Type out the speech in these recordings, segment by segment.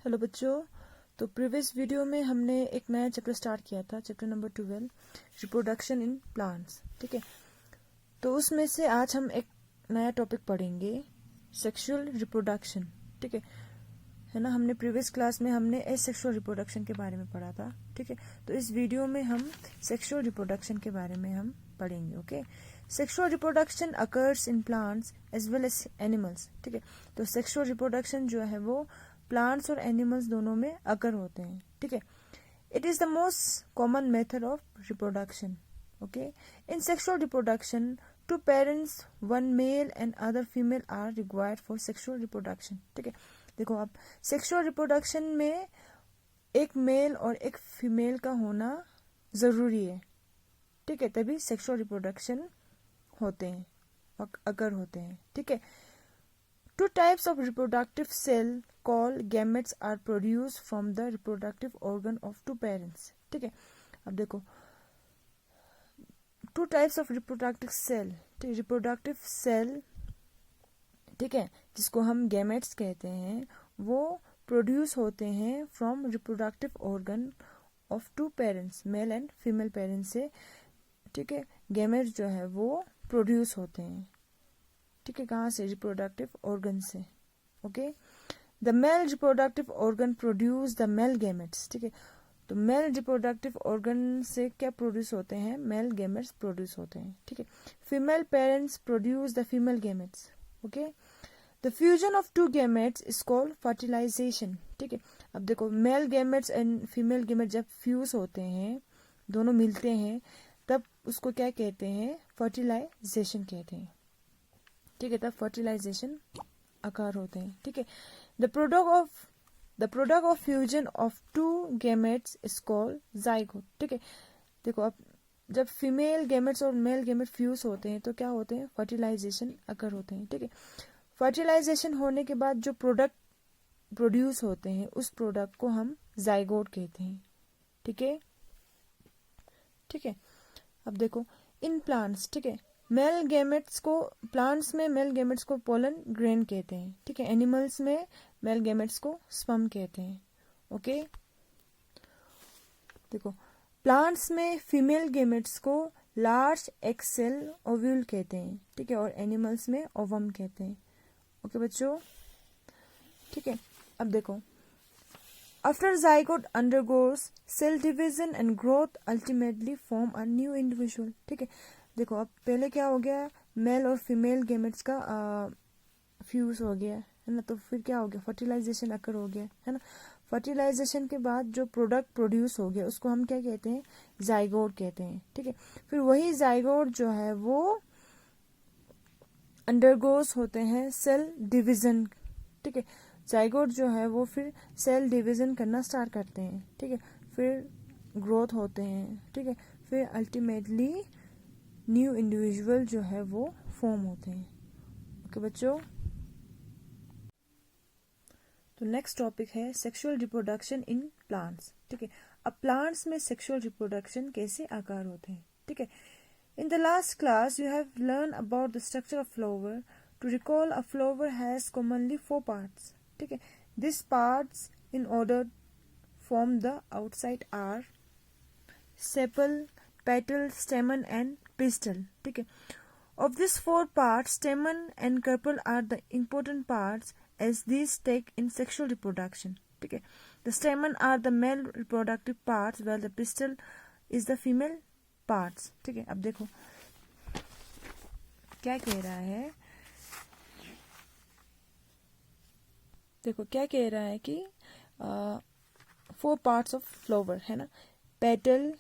Hello बच्चों। तो previous video में हमने एक नया चैप्टर स्टार्ट किया था, chapter number 12, reproduction in plants. ठीक है, तो उसमें से आज हम एक नया टॉपिक पढ़ेंगे, सेक्सुअल रिप्रोडक्शन। ठीक है ना। हमने प्रीवियस क्लास में हमने एसेक्सुअल रिप्रोडक्शन के बारे में पढ़ा था। ठीक है, तो इस वीडियो में हम सेक्सुअल रिप्रोडक्शन के बारे में हम पढ़ेंगे। Okay, sexual reproduction occurs in plants as well as animals. ठीक है, तो सेक्सुअल रिप्रोडक्शन जो है वो प्लांट्स और एनिमल्स दोनों में अकर होते हैं। ठीक है, it is the most common method of reproduction. Okay, in sexual reproduction two parents, one male and other female are required for sexual reproduction. ठीक है, देखो आप सेक्सुअल रिप्रोडक्शन में एक मेल और एक फीमेल का होना जरूरी है। ठीक है, तभी सेक्सुअल रिप्रोडक्शन होते हैं, अकर होते हैं। ठीक है, two types of reproductive cell called gametes are produced from the reproductive organ of two parents. ठीक है, अब देखो two types of reproductive cell, reproductive cell, ठीक है, जिसको हम गैमेट्स कहते हैं, वो प्रोड्यूस होते हैं from reproductive organ of two parents, male and female parents से। ठीक है, गैमेट्स जो है वो प्रोड्यूस होते हैं। ठीक है, कहाँ से? रिप्रोडक्टिव ऑर्गन से। Okay, the male reproductive organ produce the male gametes. ठीक है, तो मेल रिप्रोडक्टिव ऑर्गन से क्या प्रोड्यूस होते हैं? मेल गैमेट्स प्रोड्यूस होते हैं। ठीक है, female parents produce the female gametes. Okay, the fusion of two gametes is called fertilisation. ठीक है, अब देखो male gametes and female gametes जब फ्यूज होते हैं, दोनों मिलते हैं, तब उसको क्या कहते हैं? फर्टिलाइजेशन कहते हैं। ठीक है, तब फर्टिलाइजेशन आकार होते हैं। ठीक है, the product of fusion of two gametes is called zygote. ठीक है, देखो अब जब फीमेल गैमेट्स और मेल गैमेट फ्यूज होते हैं तो क्या होते हैं? फर्टिलाइजेशन आकार होते हैं। ठीक है, फर्टिलाइजेशन होने के बाद जो प्रोडक्ट प्रोड्यूस होते हैं, उस प्रोडक्ट को हम जाइगोट कहते हैं। ठीक है, ठीक है, अब देखो इन प्लांट्स, ठीक है, मेल गैमेट्स को, प्लांट्स में मेल गैमेट्स को पोलन ग्रेन कहते हैं। ठीक है, एनिमल्स में मेल गैमेट्स को स्पर्म कहते हैं। ओके, देखो प्लांट्स में फीमेल गैमेट्स को लार्ज एग सेल ओव्यूल कहते हैं। ठीक है, और एनिमल्स में ओवम कहते हैं। ओके बच्चों, ठीक है, अब देखो after zygote undergoes cell division and growth ultimately form a new individual. ठीक है, देखो अब पहले क्या हो गया? मेल और फीमेल गैमेट्स का फ्यूज हो गया है ना, तो फिर क्या हो गया? फर्टिलाइजेशन अकर हो गया है ना। फर्टिलाइजेशन के बाद जो प्रोडक्ट प्रोड्यूस हो गया उसको हम क्या कहते हैं? जाइगोट कहते हैं। ठीक है, फिर वही जाइगोट जो है वो अंडरगोस होते हैं सेल डिवीजन। ठीक है, जाइगोट जो है वो फिर सेल डिवीजन करना स्टार्ट करते हैं। ठीक है, फिर ग्रोथ होते हैं। ठीक है, फिर अल्टीमेटली न्यू इंडिविजुअल जो है वो फॉर्म होते हैं। ओके बच्चों, तो नेक्स्ट टॉपिक है सेक्सुअल रिप्रोडक्शन इन प्लांट्स। ठीक है, अब प्लांट्स में सेक्सुअल रिप्रोडक्शन कैसे आकार होते हैं? ठीक है, in the last class you have learn about the structure of flower. To recall, a flower has commonly 4 parts. ठीक है, this parts in order form the outside are sepal, petal, stamen and pistil. ठीक है, of these 4 parts, stamen and carpel are the important parts as these take in sexual reproduction. ठीक है, the stamen are the male reproductive parts while the pistil is the female parts. ठीक है, अब देखो क्या कह रहा है, देखो क्या कह रहा है कि 4 parts of flower है ना, पेटल,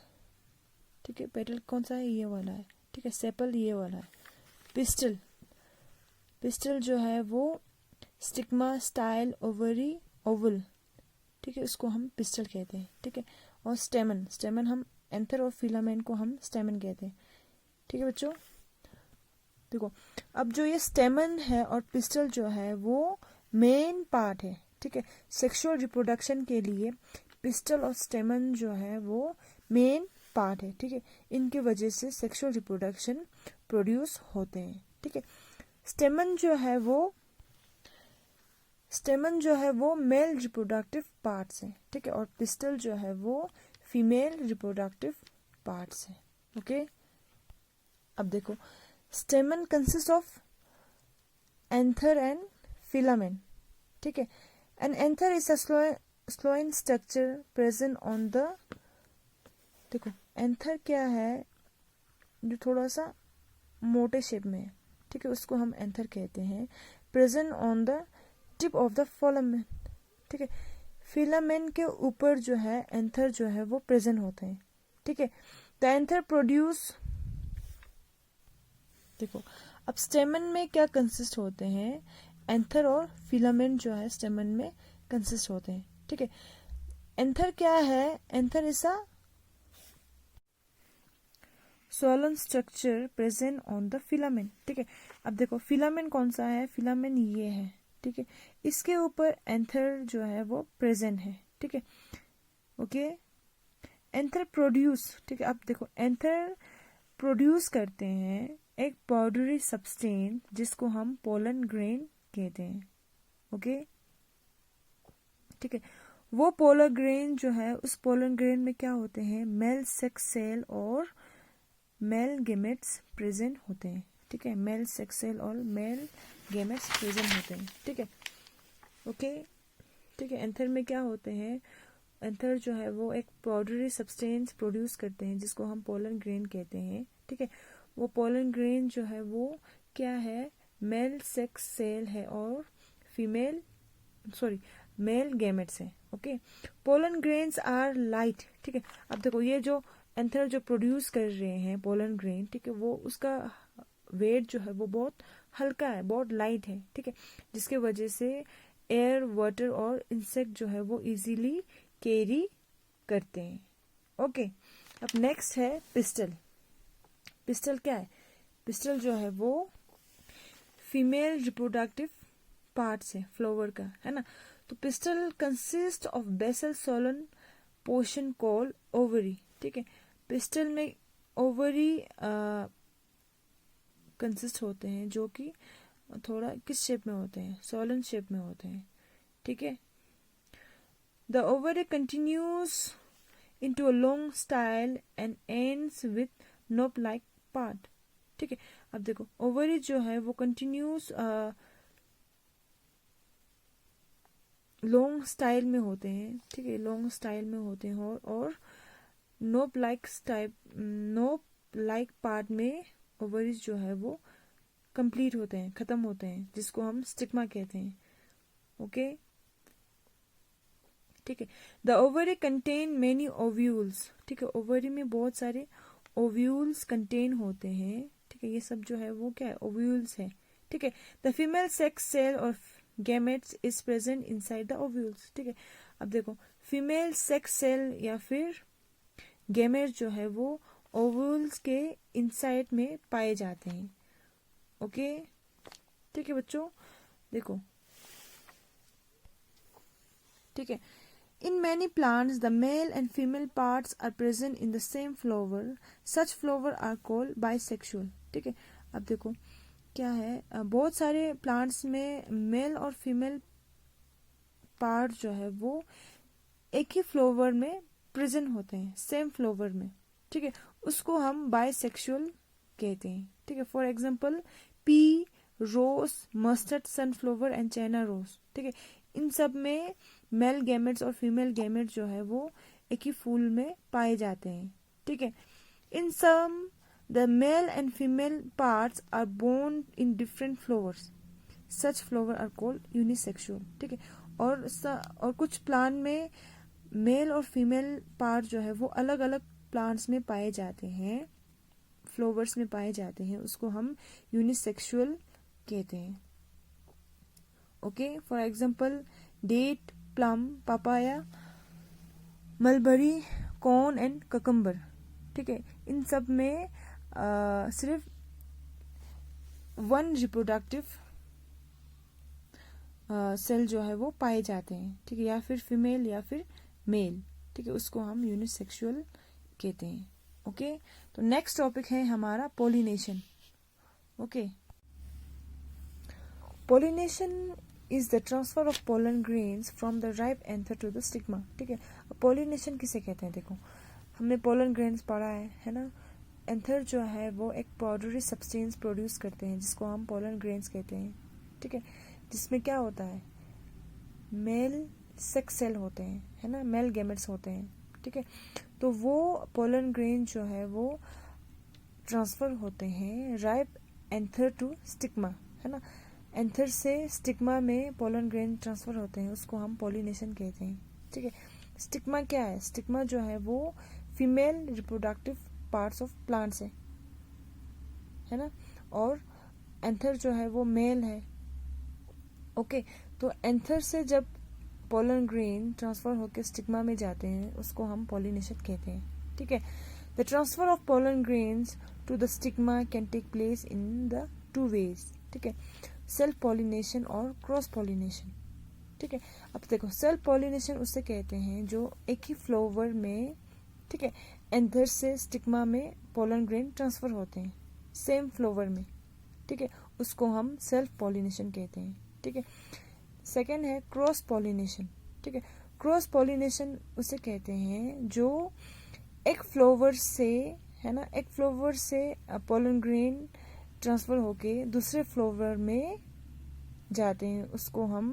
ठीक है, पेटल कौन सा है? ये वाला है। ठीक है, सेपल ये वाला है। पिस्टल, पिस्टल जो है वो स्टिग्मा, स्टाइल, ओवरी, ओवल। ठीक है, उसको हम पिस्टल कहते हैं। ठीक है, और स्टेमन, स्टेमन हम एंथर और फिलामेंट को हम स्टेमन कहते हैं। ठीक है बच्चों, देखो अब जो ये स्टेमन है और पिस्टल जो है वो मेन पार्ट है। ठीक है, सेक्सुअल रिप्रोडक्शन के लिए पिस्टल और स्टेमन जो है वो मेन पार्ट है। ठीक है, इनकी वजह से सेक्सुअल रिप्रोडक्शन प्रोड्यूस होते हैं। ठीक है, स्टेमन जो है वो स्टेमन जो है वो मेल रिप्रोडक्टिव पार्ट्स है, ठीक है, और पिस्टल जो है वो फीमेल रिप्रोडक्टिव पार्ट्स है। ओके, अब देखो stamen consist of anther and filament, ठीक है। An anther is a swollen structure present on the, देखो एंथर क्या है, जो थोड़ा सा मोटे शेप में है, ठीक है, उसको हम एंथर कहते हैं। Present on the tip of the filament, ठीक है, फिलामेंट के ऊपर जो है एंथर जो है वो प्रेजेंट होते हैं, ठीक है। द एंथर प्रोड्यूस, देखो अब स्टेमन में क्या कंसिस्ट होते हैं, एंथर और फिलामेंट जो है स्टेमन में कंसिस्ट होते हैं, ठीक है। एंथर क्या है, anther is a Solan structure present on the filament, ठीक है। अब देखो फिलामेंट कौन सा है, फिलामेंट ये है, ठीक है, इसके ऊपर एंथर जो है वो प्रेजेंट है, ठीक है। ओके, एंथर प्रोड्यूस, ठीक है, अब देखो एंथर प्रोड्यूस करते हैं एक पाउडरी सब्सटेंस जिसको हम पोलन ग्रेन कहते हैं। ओके, ठीक है, वो पोलन ग्रेन जो है, उस पोलन ग्रेन में क्या होते हैं, मेल सेक्स सेल और मेल गेमेट्स प्रेजेंट होते हैं, ठीक है, मेल सेक्स सेल और मेल गेमेट्स प्रेजेंट होते हैं, ठीक है। ओके, ठीक है, एंथर में क्या होते हैं, एंथर जो है वो एक पाउडरी सब्सटेंस प्रोड्यूस करते हैं जिसको हम पोलन ग्रेन कहते हैं, ठीक है। वो पोलन ग्रेन जो है वो क्या है, मेल सेक्स सेल है और फीमेल मेल गेमेट्स है। Okay, pollen grains are light, ठीक है। अब देखो ये जो एंथर जो प्रोड्यूस कर रहे हैं पोलन ग्रेन, ठीक है, वो उसका वेट जो है वो बहुत हल्का है, बहुत लाइट है, ठीक है, जिसके वजह से एयर, वाटर और इंसेक्ट जो है वो इजीली कैरी करते हैं। ओके, अब नेक्स्ट है पिस्टल। पिस्टल क्या है, पिस्टल जो है वो फीमेल रिप्रोडक्टिव पार्ट्स है फ्लावर का, है ना। तो pistil consist of basal swollen portion called ovary, ठीक है। पिस्टल में ओवरी कंसिस्ट होते हैं जो कि थोड़ा किस शेप में होते हैं, सोलन शेप में होते हैं, ठीक है। The ovary continues into a long style and ends with nope like part, ठीक है। अब देखो ओवरी जो है वो कंटिन्यूस लॉन्ग स्टाइल में होते हैं, ठीक है, लॉन्ग स्टाइल में होते हैं और नोप लाइक पार्ट में ओवरीज जो है वो कंप्लीट होते हैं, खत्म होते हैं, जिसको हम स्टिग्मा कहते हैं। ओके, ठीक है। The ovary contain many ovules, ठीक है, ओवरी में बहुत सारे ओव्यूल्स कंटेन होते हैं, ठीक है, ये सब जो है वो क्या है, ओव्यूल्स है, ठीक है। द फीमेल सेक्स सेल और gametes is present inside the ovules, ठीक है। अब देखो फीमेल सेक्स सेल या फिर गैमेट जो है वो ओव्यूल्स के इनसाइड में पाए जाते हैं। ओके, ठीक है बच्चों, देखो ठीक है, in many plants the male and female parts are present in the same flower, such flower are called bisexual, ठीक है। अब देखो क्या है, बहुत सारे प्लांट्स में मेल और फीमेल पार्ट जो है वो एक ही फ्लावर में प्रेजेंट होते हैं, सेम फ्लावर में, ठीक है, उसको हम बाइसेक्सुअल कहते हैं, ठीक है। For example pea, rose, mustard, sunflower and China rose, ठीक है, इन सब में मेल गैमेट्स और फीमेल गैमेट जो है वो एक ही फूल में पाए जाते हैं, ठीक है। In some the male and female parts are borne in different flowers, such flower are called unisexual, ठीक है। और कुछ प्लांट में मेल और फीमेल पार्ट जो है वो अलग अलग प्लांट्स में पाए जाते हैं, फ्लावर्स में पाए जाते हैं, उसको हम यूनिसेक्सुअल कहते हैं। Okay, for example date, plum, papaya, mulberry, corn and cucumber, ठीक है, इन सब में सिर्फ वन रिप्रोडक्टिव सेल जो है वो पाए जाते हैं, ठीक है, या फिर फीमेल या फिर मेल, ठीक है, उसको हम यूनिसेक्सुअल कहते हैं। ओके, तो नेक्स्ट टॉपिक है हमारा pollination. Okay, pollination is the transfer of pollen grains from the ripe anther to the stigma. ठीक है, पोलिनेशन किसे कहते हैं? देखो, हमने पोलन ग्रेन्स पढ़ा है ना। एंथर जो है वो एक पाउडरी सब्सटेंस प्रोड्यूस करते हैं जिसको हम पोलन ग्रेन्स कहते हैं। ठीक है, जिसमें क्या होता है, मेल सेक्स सेल होते हैं, है ना, मेल गैमेट्स होते हैं। ठीक है, तो वो पोलन ग्रेन जो है वो ट्रांसफर होते हैं राइप एंथर टू स्टिग्मा, है ना। एंथर से स्टिग्मा में पोलन ग्रेन ट्रांसफर होते हैं, उसको हम पोलिनेशन कहते हैं। ठीक है, स्टिग्मा क्या है? स्टिग्मा जो है वो female reproductive parts of plants है ना, और एंथर जो है वो मेल है। ओके, तो एंथर से जब पोलन ग्रेन ट्रांसफर होकर स्टिग्मा में जाते हैं उसको हम पोलिनेशन कहते हैं। ठीक है, the transfer of pollen grains to the stigma can take place in the two ways. ठीक है, सेल्फ पोलिनेशन और क्रॉस पोलिनेशन। ठीक है, अब देखो, सेल्फ पोलिनेशन उसे कहते हैं जो एक ही फ्लावर में, ठीक है, एंथर से स्टिग्मा में पोलन ग्रेन ट्रांसफर होते हैं सेम फ्लावर में। ठीक है, उसको हम सेल्फ पोलिनेशन कहते हैं। ठीक है, सेकेंड है क्रॉस पोलिनेशन। ठीक है, क्रॉस पोलिनेशन उसे कहते हैं जो एक फ्लावर से, है ना, एक फ्लावर से पोलन ग्रेन ट्रांसफर होके दूसरे फ्लावर में जाते हैं, उसको हम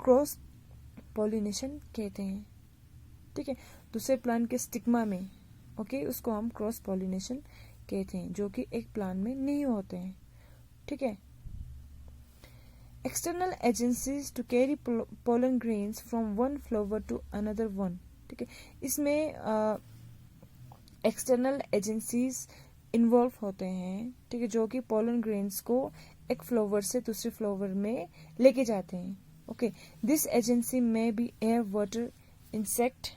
क्रॉस पोलिनेशन कहते हैं। ठीक है, दूसरे प्लांट के स्टिग्मा में, ओके, उसको हम क्रॉस पोलिनेशन कहते हैं, जो कि एक प्लांट में नहीं होते हैं। ठीक है, external agencies to carry pollen grains from one flower to another one. ठीक है, इसमें एक्सटर्नल एजेंसीज इन्वॉल्व होते हैं, ठीक है, जो कि पोलन ग्रेन्स को एक फ्लावर से दूसरे फ्लावर में लेके जाते हैं। ओके, दिस एजेंसी में बी एयर, वाटर, इंसेक्ट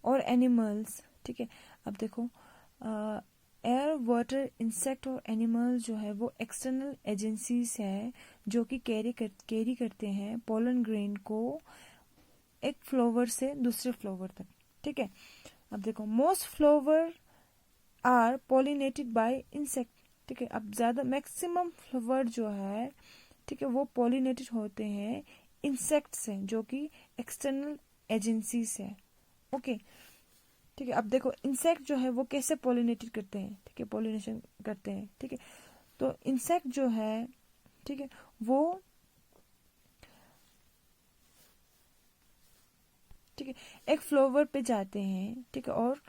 और एनिमल्स। ठीक है, अब देखो, एयर, वाटर, इंसेक्ट और एनिमल जो है वो एक्सटर्नल एजेंसीज है जो कि कैरी करते हैं पोलन ग्रेन को एक फ्लावर से दूसरे फ्लावर तक। ठीक है, अब देखो, most flower are pollinated by insect. ठीक है, अब ज्यादा मैक्सिमम फ्लावर जो है, ठीक है, वो पोलिनेटेड होते हैं इंसेक्ट से, जो कि एक्सटर्नल एजेंसीज है। ओके, ठीक है, अब देखो, इंसेक्ट जो है वो कैसे पोलिनेटेड करते हैं? ठीक है, पोलिनेशन करते हैं। ठीक है, तो इंसेक्ट जो है, ठीक है, वो, ठीक है, एक फ्लावर पे जाते हैं, ठीक है, और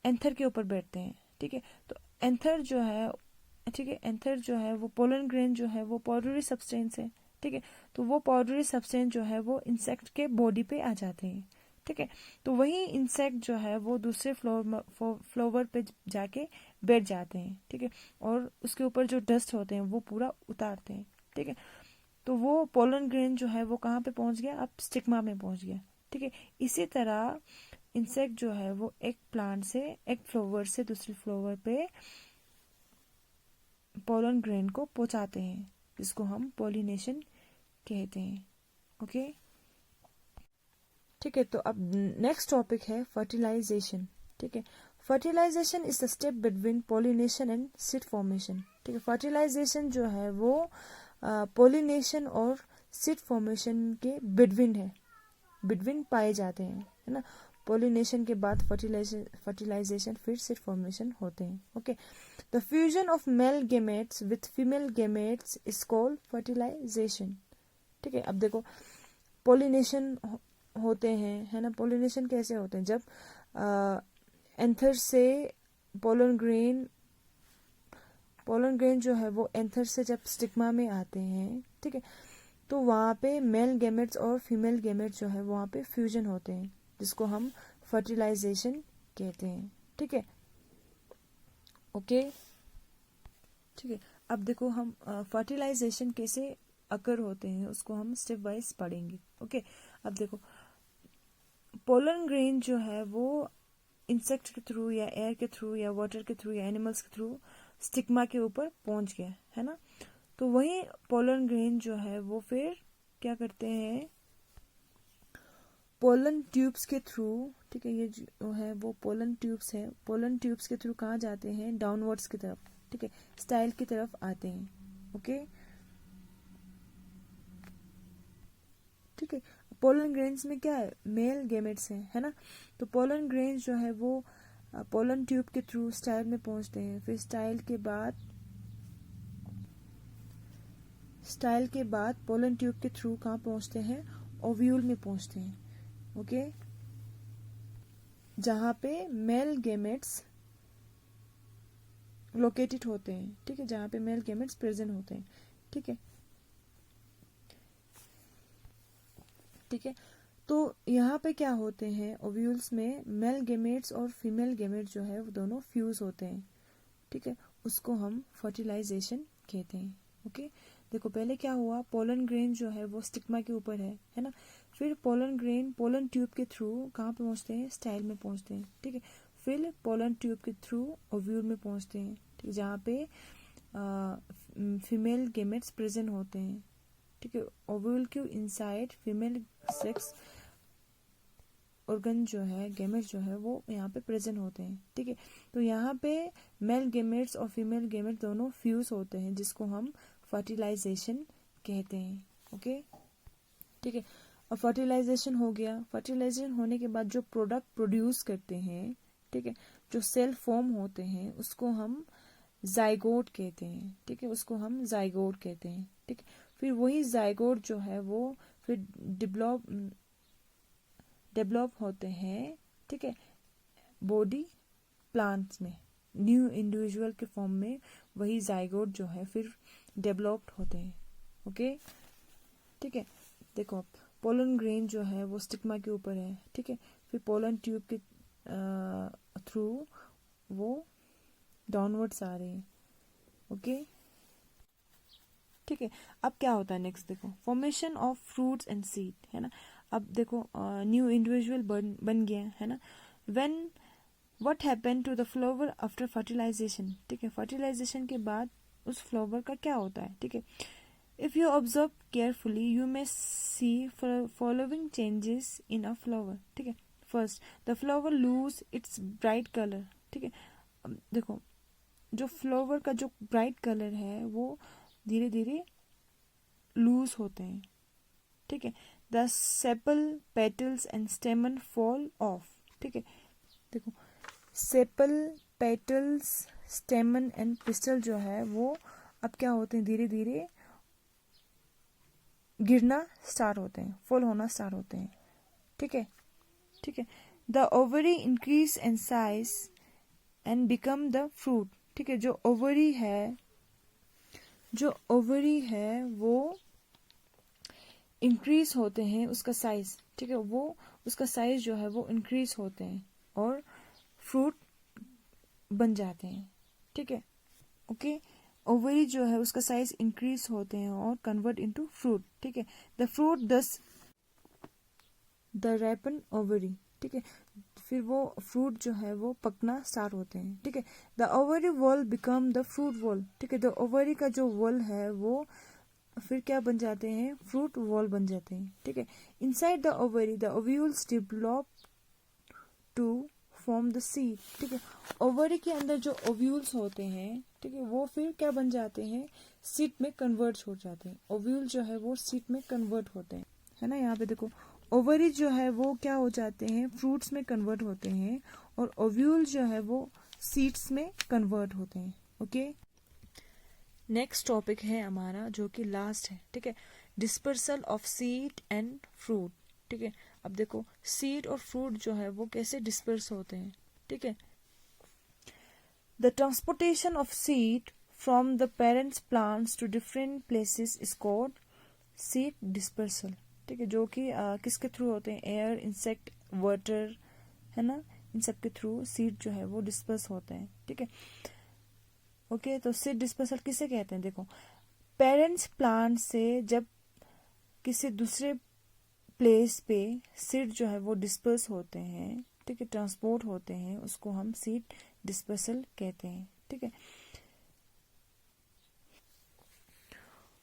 एंथर के ऊपर बैठते हैं। ठीक है, तो एंथर जो है, ठीक है, एंथर जो है वो पोलन ग्रेन जो है वो पाउडरी सब्सटेंस है। ठीक है, तो वो पाउडरी सब्सटेंस जो है वो इंसेक्ट के बॉडी पे आ जाते हैं। ठीक है, तो वही इंसेक्ट जो है वो दूसरे फ्लावर पे जाके बैठ जाते हैं। ठीक है, और उसके ऊपर जो डस्ट होते हैं वो पूरा उतारते हैं। ठीक है, तो वो पोलन ग्रेन जो है वो कहाँ पे पहुंच गया? अब स्टिग्मा में पहुंच गया। ठीक है, इसी तरह इंसेक्ट जो है वो एक प्लांट से, एक फ्लावर से दूसरे फ्लावर पे पोलन ग्रेन को पहुंचाते हैं, जिसको हम पोलिनेशन कहते हैं। ओके, ठीक है, तो अब नेक्स्ट टॉपिक है फर्टिलाइजेशन। ठीक है, fertilisation is the step between pollination and seed formation. ठीक है, फर्टिलाइजेशन जो है वो पोलिनेशन और सीड फॉर्मेशन के बिटवीन पाए जाते हैं, है ना। पोलिनेशन के बाद फर्टिलाइजेशन, फिर सीड फॉर्मेशन होते हैं। Okay, the fusion of male gametes with female gametes is called fertilisation. ठीक है, अब देखो, पोलिनेशन होते हैं, है ना। पोलिनेशन कैसे होते हैं? जब एंथर से पोलन ग्रेन जो है वो एंथर से जब स्टिग्मा में आते हैं, ठीक है, तो वहाँ पे मेल गैमेट्स और फीमेल गैमेट्स जो है वहाँ पे फ्यूजन होते हैं, जिसको हम फर्टिलाइजेशन कहते हैं। ठीक है, ओके, ठीक है, अब देखो, हम फर्टिलाइजेशन कैसे अकर होते हैं उसको हम स्टेप वाइज पढ़ेंगे। ओके, अब देखो, पोलन ग्रेन जो है वो इंसेक्ट के थ्रू या एयर के थ्रू या वाटर के थ्रू या एनिमल्स के थ्रू स्टिग्मा के ऊपर पहुंच गया, है ना। तो वही पोलन ग्रेन जो है वो फिर क्या करते हैं, पोलन ट्यूब्स के थ्रू, ठीक है, ये जो है वो पोलन ट्यूब्स है, पोलन ट्यूब्स के थ्रू कहाँ जाते हैं? डाउनवर्ड्स की तरफ। ठीक है, स्टाइल की तरफ आते हैं। ओके, ठीक है। पोलन ग्रेन्स में क्या है, मेल गेमेट्स है ना। तो पोलन ग्रेन्स जो है वो पोलन ट्यूब के थ्रू स्टाइल में पहुंचते हैं, फिर स्टाइल के बाद पोलन ट्यूब के थ्रू कहाँ पहुंचते हैं, ओव्यूल में पहुंचते हैं। ओके, जहां पे मेल गेमेट्स लोकेटेड होते हैं, ठीक है, जहां पे मेल गेमेट्स प्रेजेंट होते हैं। ठीक है, ठीक है। तो यहाँ पे क्या होते हैं, ओव्यूल्स में मेल गेमेट्स और फीमेल गेमेट जो है वो दोनों फ्यूज होते हैं। ठीक है, उसको हम फर्टिलाइजेशन कहते हैं। ओके, देखो पहले क्या हुआ, पोलन ग्रेन जो है वो स्टिग्मा के ऊपर है ना। फिर पोलन ग्रेन पोलन ट्यूब के थ्रू कहाँ पहुंचते हैं, स्टाइल में पहुंचते हैं। ठीक है, फिर पोलन ट्यूब के थ्रू ओव्यूल में पहुंचते हैं, ठीक है, जहाँ पे फीमेल गेमेट्स प्रेजेंट होते हैं। ठीक है, ओव्यूल के इनसाइड फीमेल सेक्स ऑर्गन जो है, गेमेट जो है वो यहाँ पे प्रेजेंट होते हैं। ठीक है, तो यहाँ पे मेल गेमेट्स और फीमेल गेमेट दोनों फ्यूज होते हैं, जिसको हम फर्टिलाइजेशन कहते हैं। ओके, ठीक है। अब फर्टिलाइजेशन हो गया, फर्टिलाइजेशन होने के बाद जो प्रोडक्ट प्रोड्यूस करते हैं, ठीक है, जो सेल फॉर्म होते हैं, उसको हम जाइगोट कहते हैं। ठीक है, उसको हम जाइगोट कहते हैं। ठीक है, फिर वही जाइगोट जो है वो फिर डेवलप होते हैं, ठीक है, बॉडी प्लांट्स में, न्यू इंडिविजुअल के फॉर्म में वही जाइगोट जो है फिर डेवलप्ड होते हैं। ओके, ठीक है। देखो पोलन ग्रेन जो है वो स्टिग्मा के ऊपर है, ठीक है, फिर पोलन ट्यूब के थ्रू वो डाउनवर्ड्स आ रहे हैं। ओके, ठीक है। अब क्या होता है नेक्स्ट, देखो formation of fruits and seed, है ना। अब देखो न्यू इंडिविजुअल बन गया है ना। When what happen to the flower after fertilisation, ठीक है, फर्टिलाइजेशन के बाद उस फ्लावर का क्या होता है। ठीक है, if you observe carefully you may see following changes in a flower. ठीक है, first the flower lose its bright colour. ठीक है, देखो जो फ्लावर का जो ब्राइट कलर है वो धीरे धीरे लूज होते हैं। ठीक है, the sepal petals and स्टेमन fall of. ठीक है, देखो सेपल पेटल्स स्टेमन एंड पिस्टल जो है वो अब क्या होते हैं, धीरे धीरे गिरना स्टार्ट होते हैं, फॉल होना स्टार्ट होते हैं। ठीक है, ठीक है, the ovary increase in size and become the fruit. ठीक है, जो ओवरी है वो इंक्रीज होते हैं, उसका साइज, ठीक है, वो उसका साइज जो है वो इंक्रीज होते हैं और फ्रूट बन जाते हैं। ठीक है, ओके, ओवरी जो है उसका साइज इंक्रीज होते हैं और कन्वर्ट इनटू फ्रूट। ठीक है, द फ्रूट दस द रैपन ओवरी। ठीक है, फिर वो फ्रूट जो है वो पकना स्टार्ट होते हैं। ठीक है, the ovary wall become the fruit wall. ठीक है, द ओवरी का जो वॉल है वो फिर क्या बन जाते हैं, फ्रूट वॉल बन जाते हैं। ठीक है, inside the ovary the ovules develop to form the seed. ठीक है, ओवरी के अंदर जो ओव्यूल्स होते हैं, ठीक है, वो फिर क्या बन जाते हैं, सीड में कन्वर्ट हो जाते हैं। ओव्यूल जो है वो सीड में कन्वर्ट होते हैं, है ना। यहाँ पे देखो ओवरी जो है वो क्या हो जाते हैं, फ्रूट्स में कन्वर्ट होते हैं और ओव्यूल जो है वो सीड्स में कन्वर्ट होते हैं। ओके, नेक्स्ट टॉपिक है हमारा जो कि लास्ट है। ठीक है, dispersal of seed and fruit. ठीक है, अब देखो सीड और फ्रूट जो है वो कैसे डिस्पर्स होते हैं। ठीक है, the transportation of seed from the parents plants to different places is called seed dispersal. ठीक है, जो कि किसके थ्रू होते हैं, एयर, इंसेक्ट, वाटर, है ना, इन सब के थ्रू सीड जो है वो डिस्पर्स होते हैं। ठीक है, ओके, तो सीड डिस्पर्सल किसे कहते हैं, देखो पेरेंट्स प्लांट से जब किसी दूसरे प्लेस पे सीड जो है वो डिस्पर्स होते हैं, ठीक है, ट्रांसपोर्ट होते हैं, उसको हम सीड डिस्पर्सल कहते हैं। ठीक है,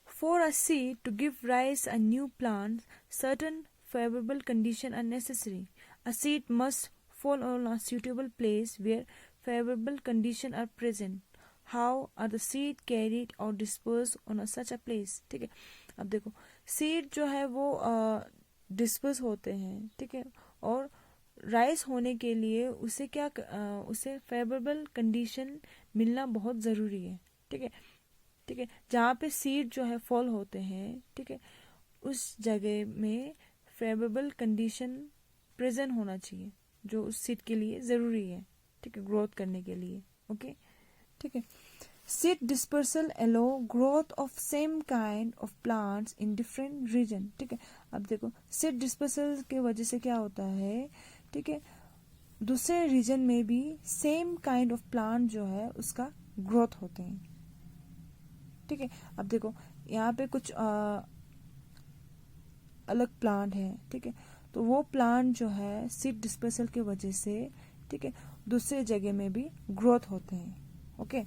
for a seed to give rise a new plant, certain favorable conditions are necessary. A seed must fall on a suitable place where favorable conditions are present. How are the seed carried और disperse on such a place, ठीक है। अब देखो seed जो है वो disperse होते हैं, ठीक है, और राइस होने के लिए उसे उसे फेवरेबल कंडीशन मिलना बहुत ज़रूरी है, ठीक है, ठीक है। जहाँ पे सीड जो है फॉल होते हैं, ठीक है, उस जगह में फेवरेबल कंडीशन प्रेजेंट होना चाहिए जो उस सीड के लिए ज़रूरी है, ठीक है, ग्रोथ करने के लिए। ओके, ठीक है। Seed dispersal allow growth of same kind of plants in different region, ठीक है। अब देखो सीड डिस्पर्सल के वजह से क्या होता है, ठीक है, दूसरे रीजन में भी सेम काइंड ऑफ प्लांट जो है उसका ग्रोथ होते हैं, ठीक है। अब देखो यहाँ पे कुछ अलग प्लांट है, ठीक है, तो वो प्लांट जो है सीड डिस्पर्सल की वजह से, ठीक है, दूसरे जगह में भी ग्रोथ होते हैं। Okay,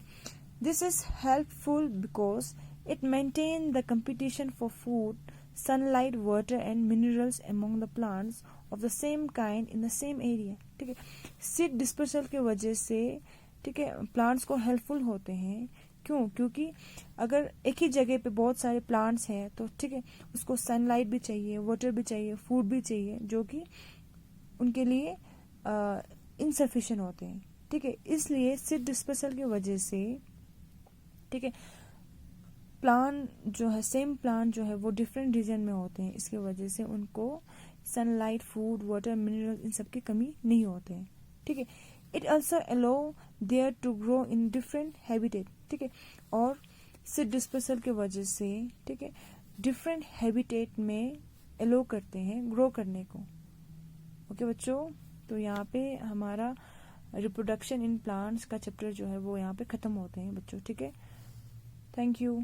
this is helpful because it maintain the competition for food, sunlight, water and minerals among the plants of the same kind in the same area, ठीक है। सीड डिस्पर्सल की वजह से, ठीक है, प्लांट्स को हेल्पफुल होते हैं। क्यों? क्योंकि अगर एक ही जगह पे बहुत सारे प्लांट्स हैं तो ठीक है, उसको सनलाइट भी चाहिए, वाटर भी चाहिए, फूड भी चाहिए, जो कि उनके लिए इनसफिशिएंट होते हैं, ठीक है। इसलिए सीड डिस्पर्सल की वजह से, ठीक है, प्लांट जो है सेम प्लांट जो है वो डिफरेंट रीजन में होते हैं, इसकी वजह से उनको सनलाइट, फूड, वाटर, मिनरल इन सब की कमी नहीं होते हैं, ठीक है। It also allow there to grow in different habitat, ठीक है, और सीड डिस्पर्सल की वजह से, ठीक है, डिफरेंट हैबिटेट में अलो करते हैं ग्रो करने को। ओके बच्चों, तो यहाँ पे हमारा रिप्रोडक्शन इन प्लांट्स का चैप्टर जो है वो यहाँ पे खत्म होते हैं बच्चों, ठीक है। Thank you.